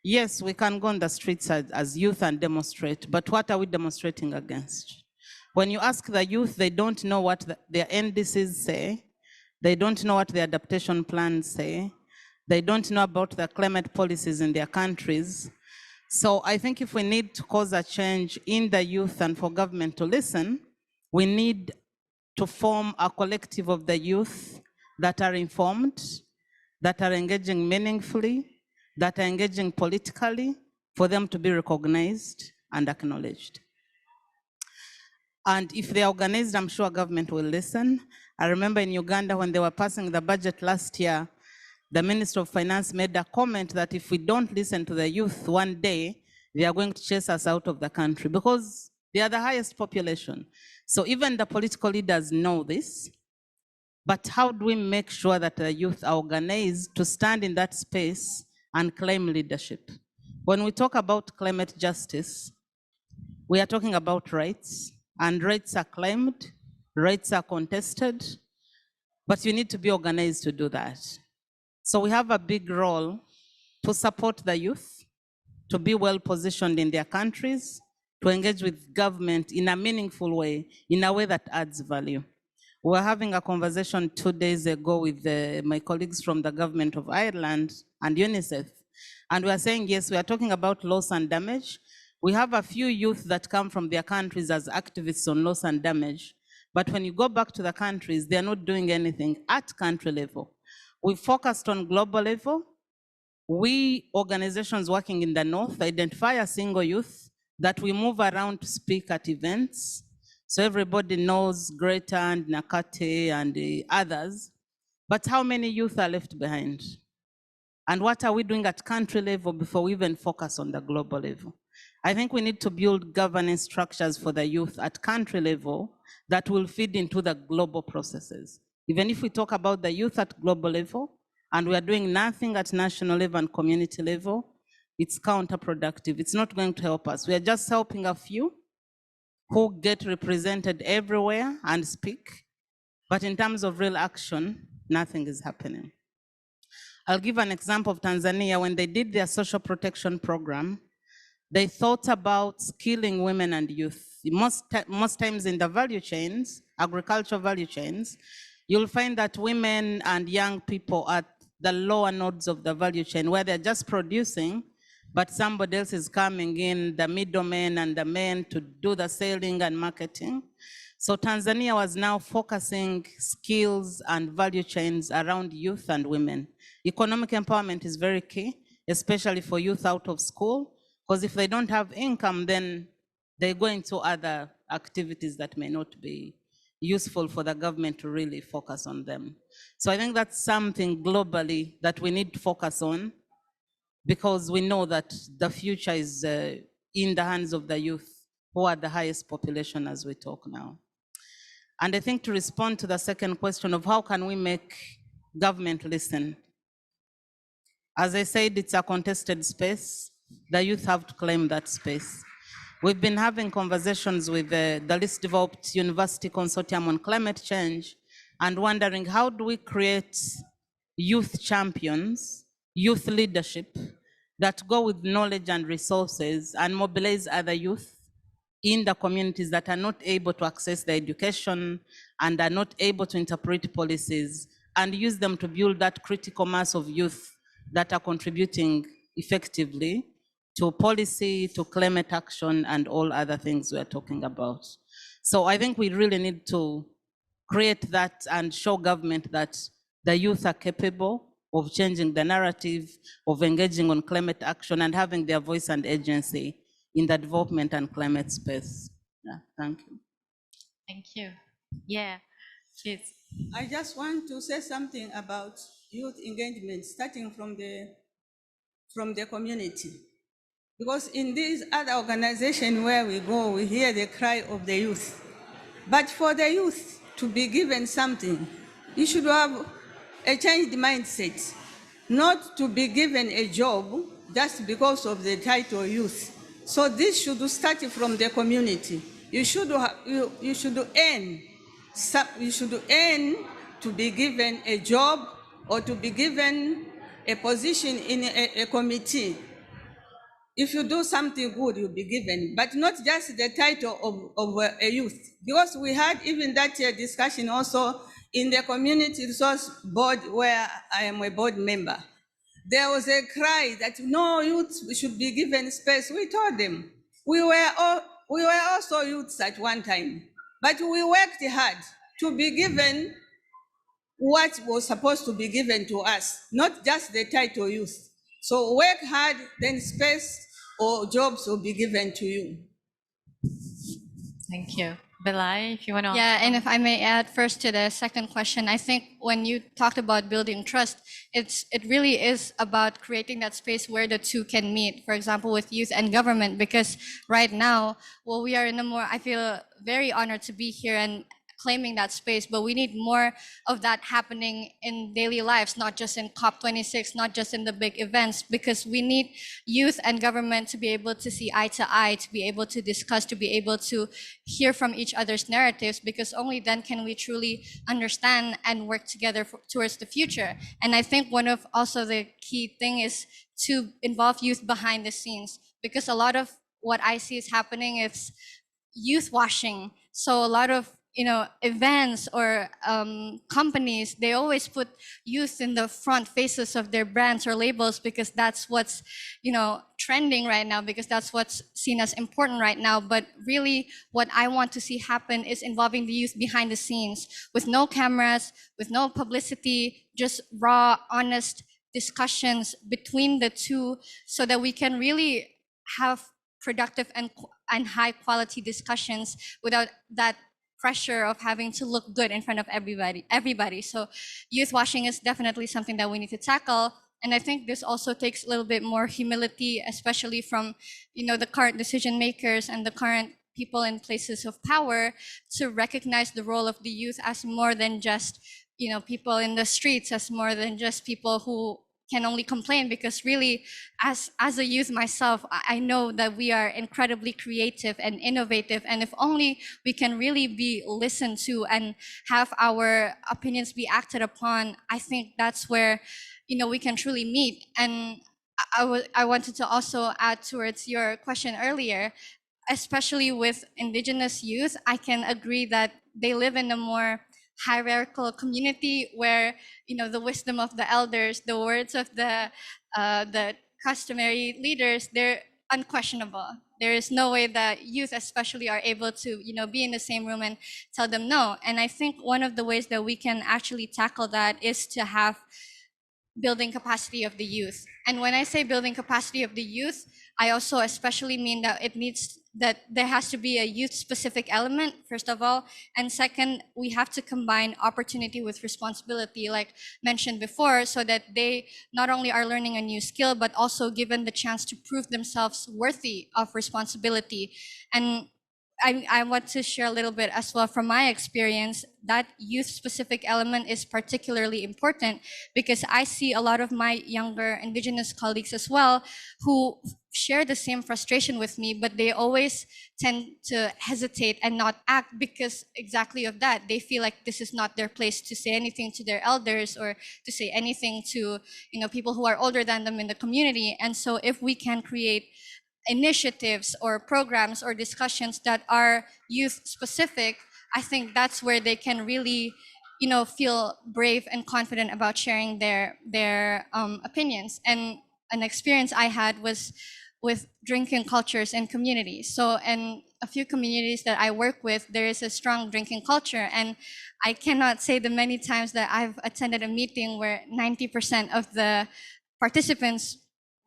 Yes, we can go on the streets as youth and demonstrate, but what are we demonstrating against? When you ask the youth, they don't know what their NDCs say. They don't know what the adaptation plans say. They don't know about the climate policies in their countries. So I think if we need to cause a change in the youth and for government to listen, we need to form a collective of the youth that are informed, that are engaging meaningfully, that are engaging politically, for them to be recognized and acknowledged. And if they're organized, I'm sure government will listen. I remember in Uganda when they were passing the budget last year, the Minister of Finance made a comment that if we don't listen to the youth one day, they are going to chase us out of the country, because they are the highest population. So even the political leaders know this, but how do we make sure that the youth are organized to stand in that space and claim leadership? When we talk about climate justice, we are talking about rights, and rights are claimed, rights are contested, but you need to be organized to do that. So we have a big role to support the youth, to be well positioned in their countries, to engage with government in a meaningful way, in a way that adds value. We were having a conversation 2 days ago with my colleagues from the government of Ireland and UNICEF, and we are saying, yes, we are talking about loss and damage. We have a few youth that come from their countries as activists on loss and damage, but when you go back to the countries, they are not doing anything at country level. We focused on global level. We, organizations working in the North, identify a single youth that we move around to speak at events. So everybody knows Greta and Nakate and others. But how many youth are left behind? And what are we doing at country level before we even focus on the global level? I think we need to build governance structures for the youth at country level that will feed into the global processes. Even if we talk about the youth at global level, and we are doing nothing at national level and community level, it's counterproductive. It's not going to help us. We are just helping a few who get represented everywhere and speak. But in terms of real action, nothing is happening. I'll give an example of Tanzania. When they did their social protection program, they thought about skilling women and youth. Most times in the value chains, agricultural value chains, you'll find that women and young people are at the lower nodes of the value chain where they're just producing, but somebody else is coming in, the middlemen and the men, to do the selling and marketing. So Tanzania was now focusing skills and value chains around youth and women. Economic empowerment is very key, especially for youth out of school, because if they don't have income, then they go into other activities that may not be useful for the government to really focus on them. So I think that's something globally that we need to focus on, because we know that the future is in the hands of the youth, who are the highest population as we talk now. And I think to respond to the second question of how can we make government listen, as I said, it's a contested space. The youth have to claim that space. We've been having conversations with the least developed university consortium on climate change and wondering how do we create youth champions, youth leadership that go with knowledge and resources and mobilize other youth in the communities that are not able to access the education and are not able to interpret policies, and use them to build that critical mass of youth that are contributing effectively to policy, to climate action, and all other things we're talking about. So I think we really need to create that and show government that the youth are capable of changing the narrative, of engaging on climate action and having their voice and agency in the development and climate space. Yeah, thank you. Thank you. Yeah, please. I just want to say something about youth engagement, starting from the community. Because in these other organizations where we go, we hear the cry of the youth. But for the youth to be given something, you should have a changed mindset, not to be given a job just because of the title youth. So this should start from the community. You should earn to be given a job or to be given a position in a committee. If you do something good, you'll be given, but not just the title of a youth. Because we had even that discussion also in the community resource board where I am a board member. There was a cry that no, youth should be given space. We told them we were also youths at one time, but we worked hard to be given what was supposed to be given to us, not just the title youth. So work hard, then space or jobs will be given to you. Thank you. Belai, if you want to. Yeah, and if I may add first to the second question, I think when you talked about building trust, it really is about creating that space where the two can meet. For example, with youth and government, because right now, well, we are in a more, I feel very honored to be here and claiming that space, but we need more of that happening in daily lives, not just in COP26, not just in the big events, because we need youth and government to be able to see eye to eye, to be able to discuss, to be able to hear from each other's narratives, because only then can we truly understand and work together towards the future. And I think one of also the key thing is to involve youth behind the scenes, because a lot of what I see is happening is youth washing. So a lot of events or companies, they always put youth in the front faces of their brands or labels because that's what's trending right now, because that's what's seen as important right now. But really what I want to see happen is involving the youth behind the scenes, with no cameras, with no publicity, just raw, honest discussions between the two, so that we can really have productive and high quality discussions without that pressure of having to look good in front of everybody. So youth washing is definitely something that we need to tackle. And I think this also takes a little bit more humility, especially from the current decision makers and the current people in places of power, to recognize the role of the youth as more than just people in the streets, as more than just people who can only complain, because really, as a youth myself, I know that we are incredibly creative and innovative, and if only we can really be listened to and have our opinions be acted upon, I think that's where, you know, we can truly meet. And I wanted to also add towards your question earlier, especially with indigenous youth, I can agree that they live in a more hierarchical community where, you know, the wisdom of the elders, the words of the customary leaders, they're unquestionable. There is no way that youth especially are able to, you know, be in the same room and tell them no. And I think one of the ways that we can actually tackle that is to have building capacity of the youth. And when I say building capacity of the youth, I also especially mean that it needs that there has to be a youth specific element, first of all. And second, we have to combine opportunity with responsibility, like mentioned before, so that they not only are learning a new skill, but also given the chance to prove themselves worthy of responsibility. And I want to share a little bit as well from my experience. That youth specific element is particularly important because I see a lot of my younger indigenous colleagues as well who share the same frustration with me, but they always tend to hesitate and not act because exactly of that. They feel like this is not their place to say anything to their elders or to say anything to, you know, people who are older than them in the community. And so if we can create initiatives or programs or discussions that are youth specific, I think that's where they can really, you know, feel brave and confident about sharing their opinions. And an experience I had was with drinking cultures in communities. So in a few communities that I work with, there is a strong drinking culture, and I cannot say the many times that I've attended a meeting where 90% of the participants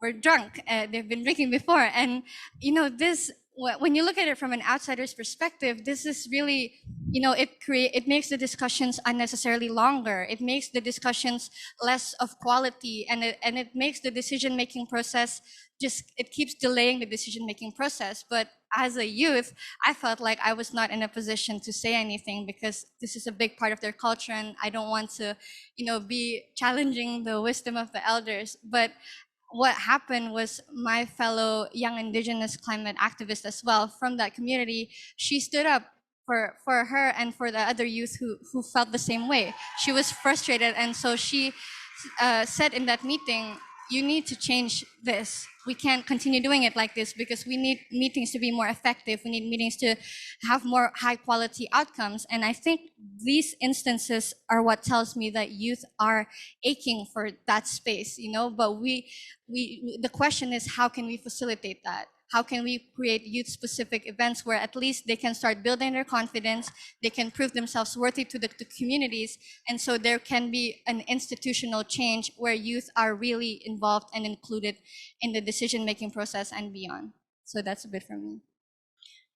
were drunk. They've been drinking before. And, you know, this, when you look at it from an outsider's perspective, this is really, you know, it makes the discussions unnecessarily longer. It makes the discussions less of quality, and it makes the decision-making process it keeps delaying the decision-making process. But as a youth, I felt like I was not in a position to say anything because this is a big part of their culture, and I don't want to, you know, be challenging the wisdom of the elders. But what happened was my fellow young indigenous climate activist as well from that community, she stood up for her and for the other youth who felt the same way. She was frustrated, and so she said in that meeting, you need to change this. We can't continue doing it like this because we need meetings to be more effective. We need meetings to have more high quality outcomes. And I think these instances are what tells me that youth are aching for that space, you know, but the question is, how can we facilitate that? How can we create youth-specific events where at least they can start building their confidence, they can prove themselves worthy to the communities, and so there can be an institutional change where youth are really involved and included in the decision-making process and beyond. So that's a bit from me.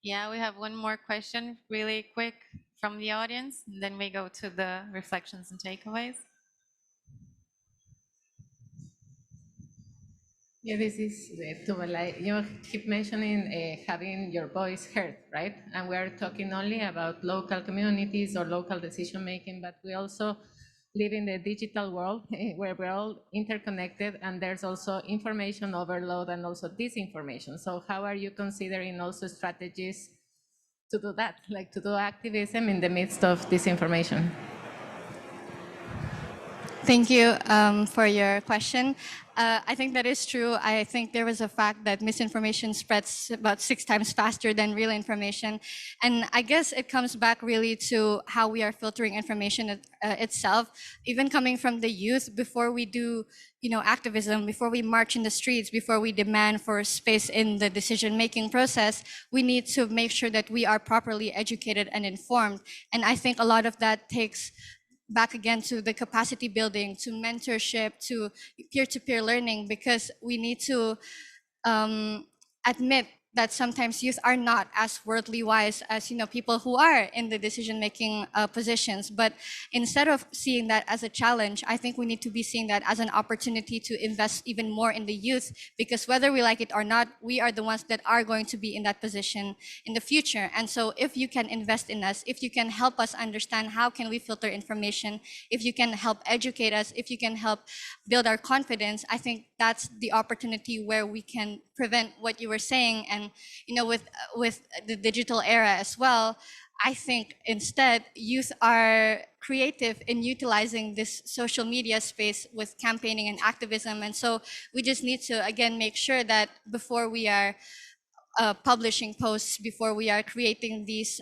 Yeah, we have one more question really quick from the audience, and then we go to the reflections and takeaways. Yeah, this is Tubalai. You keep mentioning having your voice heard, right? And we are talking only about local communities or local decision making, but we also live in the digital world where we're all interconnected, and there's also information overload and also disinformation. So how are you considering also strategies to do that, like to do activism in the midst of disinformation? Thank you for your question. I think that is true. I think there was a fact that misinformation spreads about 6 times faster than real information. And I guess it comes back really to how we are filtering information itself. Even coming from the youth, before we do, you know, activism, before we march in the streets, before we demand for space in the decision-making process, we need to make sure that we are properly educated and informed. And I think a lot of that takes back again to the capacity building, to mentorship, to peer-to-peer learning, because we need to admit that sometimes youth are not as worldly wise as, people who are in the decision-making positions. But instead of seeing that as a challenge, I think we need to be seeing that as an opportunity to invest even more in the youth, because whether we like it or not, we are the ones that are going to be in that position in the future. And so if you can invest in us, if you can help us understand how can we filter information, if you can help educate us, if you can help build our confidence, I think that's the opportunity where we can prevent what you were saying. And with the digital era as well, I think instead youth are creative in utilizing this social media space with campaigning and activism. And so we just need to again make sure that before we are publishing posts, before we are creating these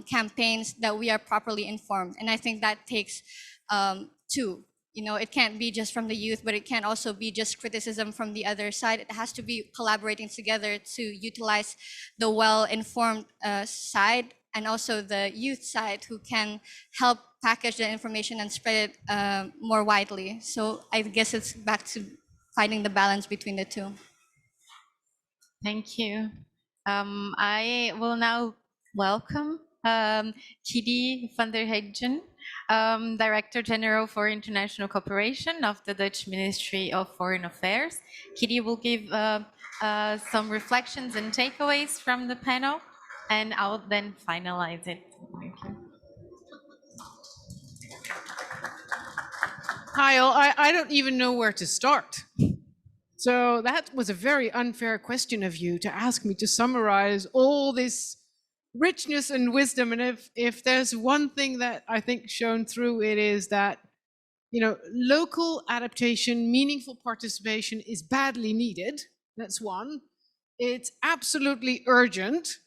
campaigns, that we are properly informed. And I think that takes two. It can't be just from the youth, but it can't also be just criticism from the other side. It has to be collaborating together to utilize the well-informed side and also the youth side who can help package the information and spread it more widely. So I guess it's back to finding the balance between the two. Thank you. I will now welcome Kidi van der Heggen, Director General for International Cooperation of the Dutch Ministry of Foreign Affairs. Kidi will give some reflections and takeaways from the panel, and I'll then finalize it. Thank you. Hi, all. I don't even know where to start. So that was a very unfair question of you to ask me to summarize all this richness and wisdom. And if there's one thing that I think shone through, it is that, local adaptation, meaningful participation is badly needed. That's one. It's absolutely urgent.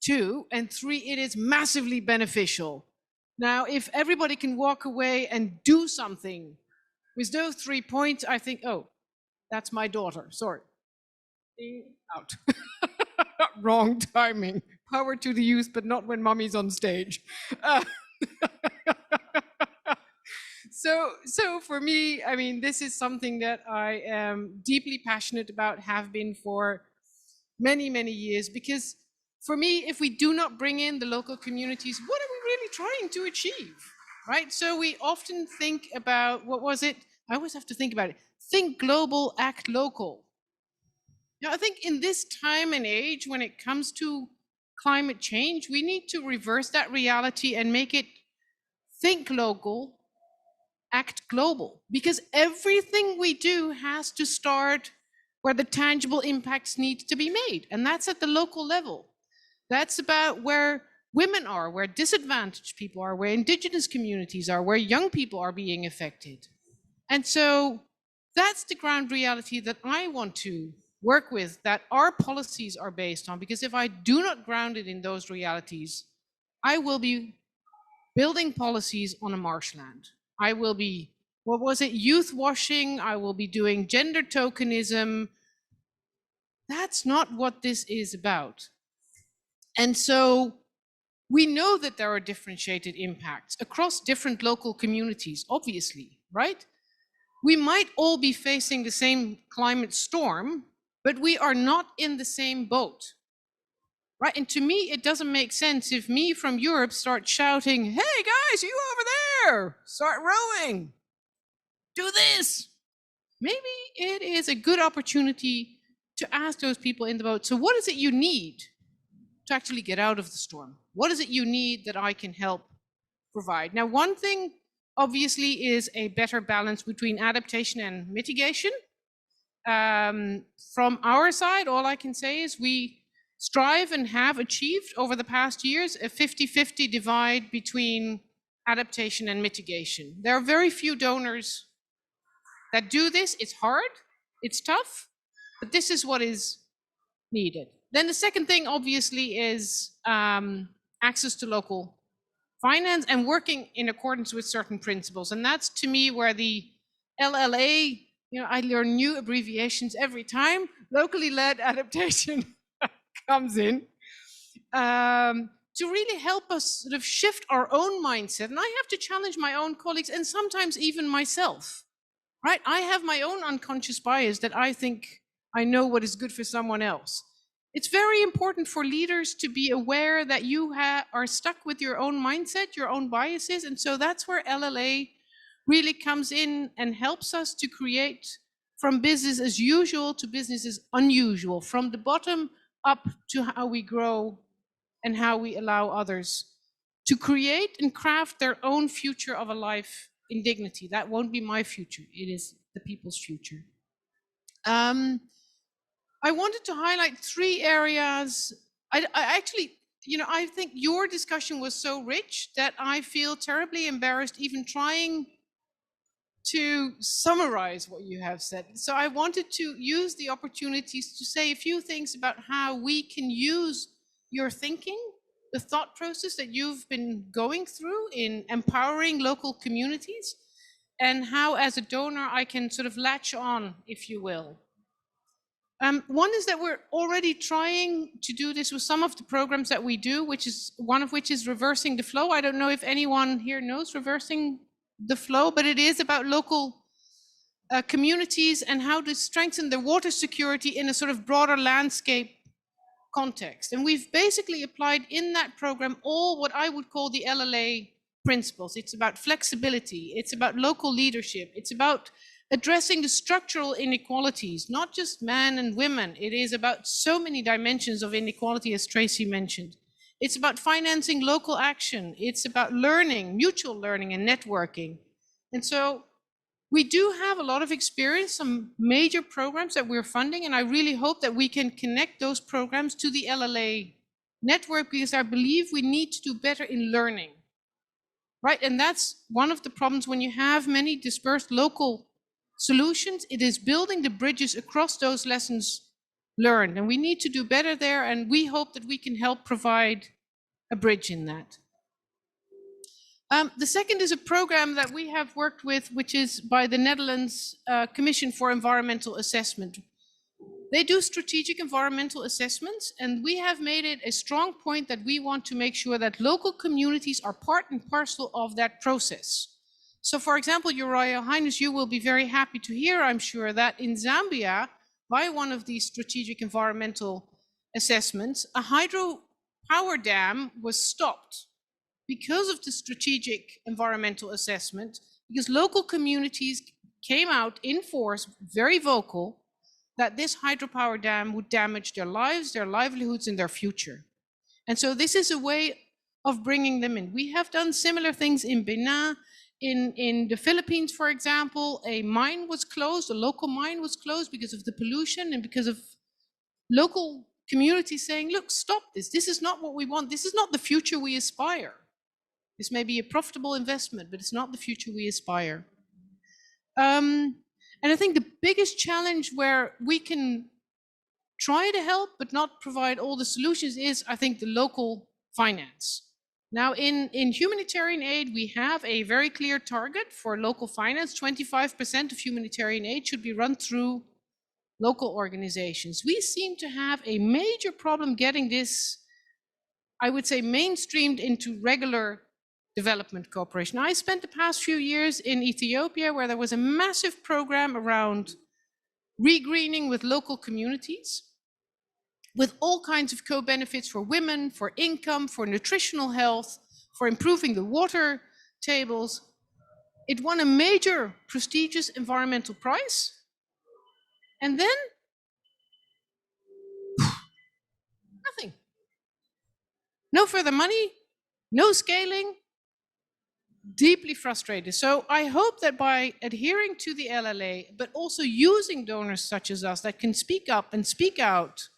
Two, and three, it is massively beneficial. Now, if everybody can walk away and do something with those 3 points, I think, oh, that's my daughter, sorry. Out. Wrong timing. Power to the youth, but not when mommy's on stage. So for me, I mean, this is something that I am deeply passionate about, have been for many, many years, because for me, if we do not bring in the local communities, what are we really trying to achieve, right? So we often think about, what was it? I always have to think about it. Think global, act local. Now, I think in this time and age, when it comes to climate change, we need to reverse that reality and make it think local, act global, because everything we do has to start where the tangible impacts need to be made. And that's at the local level. That's about where women are, where disadvantaged people are, where indigenous communities are, where young people are being affected. And so that's the ground reality that I want to work with, that our policies are based on, because if I do not ground it in those realities, I will be building policies on a marshland. I will be, what was it, youth washing, I will be doing gender tokenism. That's not what this is about. And so we know that there are differentiated impacts across different local communities, obviously, right? We might all be facing the same climate storm, but we are not in the same boat, right? And to me, it doesn't make sense if me from Europe start shouting, hey guys, you over there, start rowing, do this. Maybe it is a good opportunity to ask those people in the boat, so what is it you need to actually get out of the storm? What is it you need that I can help provide? Now, one thing obviously is a better balance between adaptation and mitigation. From our side, all I can say is we strive and have achieved over the past years a 50-50 divide between adaptation and mitigation. There are very few donors that do this. It's hard, it's tough, but this is what is needed. Then the second thing obviously is access to local finance and working in accordance with certain principles. And that's to me where the LLA, I learn new abbreviations every time, locally led adaptation comes in, to really help us sort of shift our own mindset. And I have to challenge my own colleagues and sometimes even myself, right? I have my own unconscious bias that I think I know what is good for someone else. it's very important for leaders to be aware that you are stuck with your own mindset, your own biases. And so that's where LLA really comes in and helps us to create from business as usual to business as unusual, from the bottom up to how we grow and how we allow others to create and craft their own future of a life in dignity. That won't be my future, it is the people's future. I wanted to highlight 3 areas. I actually, I think your discussion was so rich that I feel terribly embarrassed even trying to summarize what you have said. So I wanted to use the opportunities to say a few things about how we can use your thinking, the thought process that you've been going through in empowering local communities, and how as a donor I can sort of latch on, if you will. One is that we're already trying to do this with some of the programs that we do, one of which is reversing the flow. I don't know if anyone here knows reversing the flow, but it is about local communities and how to strengthen their water security in a sort of broader landscape context. And we've basically applied in that program all what I would call the LLA principles. It's about flexibility, it's about local leadership, it's about addressing the structural inequalities, not just men and women. It is about so many dimensions of inequality, as Tracy mentioned. It's about financing local action. It's about learning, mutual learning and networking. And so we do have a lot of experience, some major programs that we're funding, and I really hope that we can connect those programs to the LLA network, because I believe we need to do better in learning, right? And that's one of the problems when you have many dispersed local solutions. It is building the bridges across those lessons learned, and we need to do better there, and we hope that we can help provide a bridge in that. The second is a program that we have worked with, which is by the Netherlands Commission for Environmental Assessment. They do strategic environmental assessments, and we have made it a strong point that we want to make sure that local communities are part and parcel of that process. So for example, Your Royal Highness, you will be very happy to hear, I'm sure, that in Zambia, by one of these strategic environmental assessments, a hydropower dam was stopped because of the strategic environmental assessment, because local communities came out in force, very vocal, that this hydropower dam would damage their lives, their livelihoods, and their future. And so this is a way of bringing them in. We have done similar things in Benin. In the Philippines, for example, a mine was closed, a local mine was closed because of the pollution and because of local communities saying, look, stop this. This is not what we want. This is not the future we aspire. This may be a profitable investment, but it's not the future we aspire. And I think the biggest challenge where we can try to help but not provide all the solutions is, I think, the local finance. Now, in humanitarian aid, we have a very clear target for local finance. 25% of humanitarian aid should be run through local organizations. We seem to have a major problem getting this, I would say, mainstreamed into regular development cooperation. I spent the past few years in Ethiopia, where there was a massive program around regreening with local communities, with all kinds of co-benefits for women, for income, for nutritional health, for improving the water tables. It won a major prestigious environmental prize. And then, nothing. No further money, no scaling, deeply frustrated. So I hope that by adhering to the LLA, but also using donors such as us that can speak up and speak out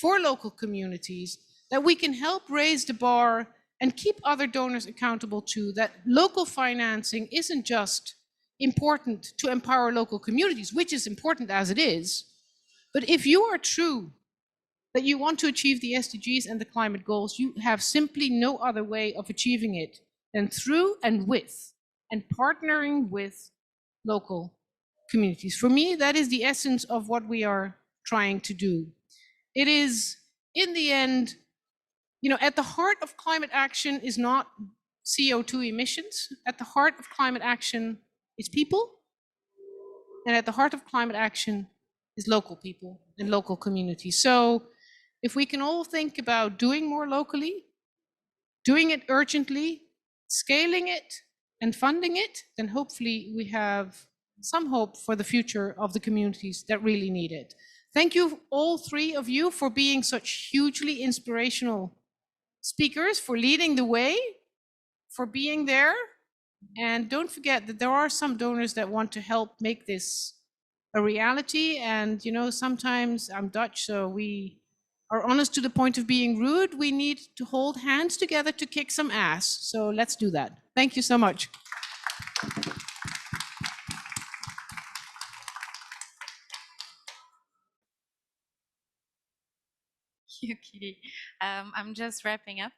for local communities, that we can help raise the bar and keep other donors accountable too, that local financing isn't just important to empower local communities, which is important as it is, but if you are true that you want to achieve the SDGs and the climate goals, you have simply no other way of achieving it than through and with and partnering with local communities. For me, that is the essence of what we are trying to do. It is, in the end, at the heart of climate action is not CO2 emissions. At the heart of climate action is people. And at the heart of climate action is local people and local communities. So if we can all think about doing more locally, doing it urgently, scaling it, and funding it, then hopefully we have some hope for the future of the communities that really need it. Thank you, all three of you, for being such hugely inspirational speakers, for leading the way, for being there. And don't forget that there are some donors that want to help make this a reality. And, you know, sometimes I'm Dutch, so we are honest to the point of being rude. We need to hold hands together to kick some ass. So let's do that. Thank you so much. You, Kitty. I'm just wrapping up.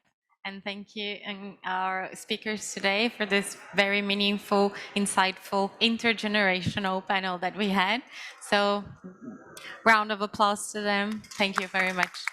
And thank you and our speakers today for this very meaningful, insightful, intergenerational panel that we had. So round of applause to them. Thank you very much.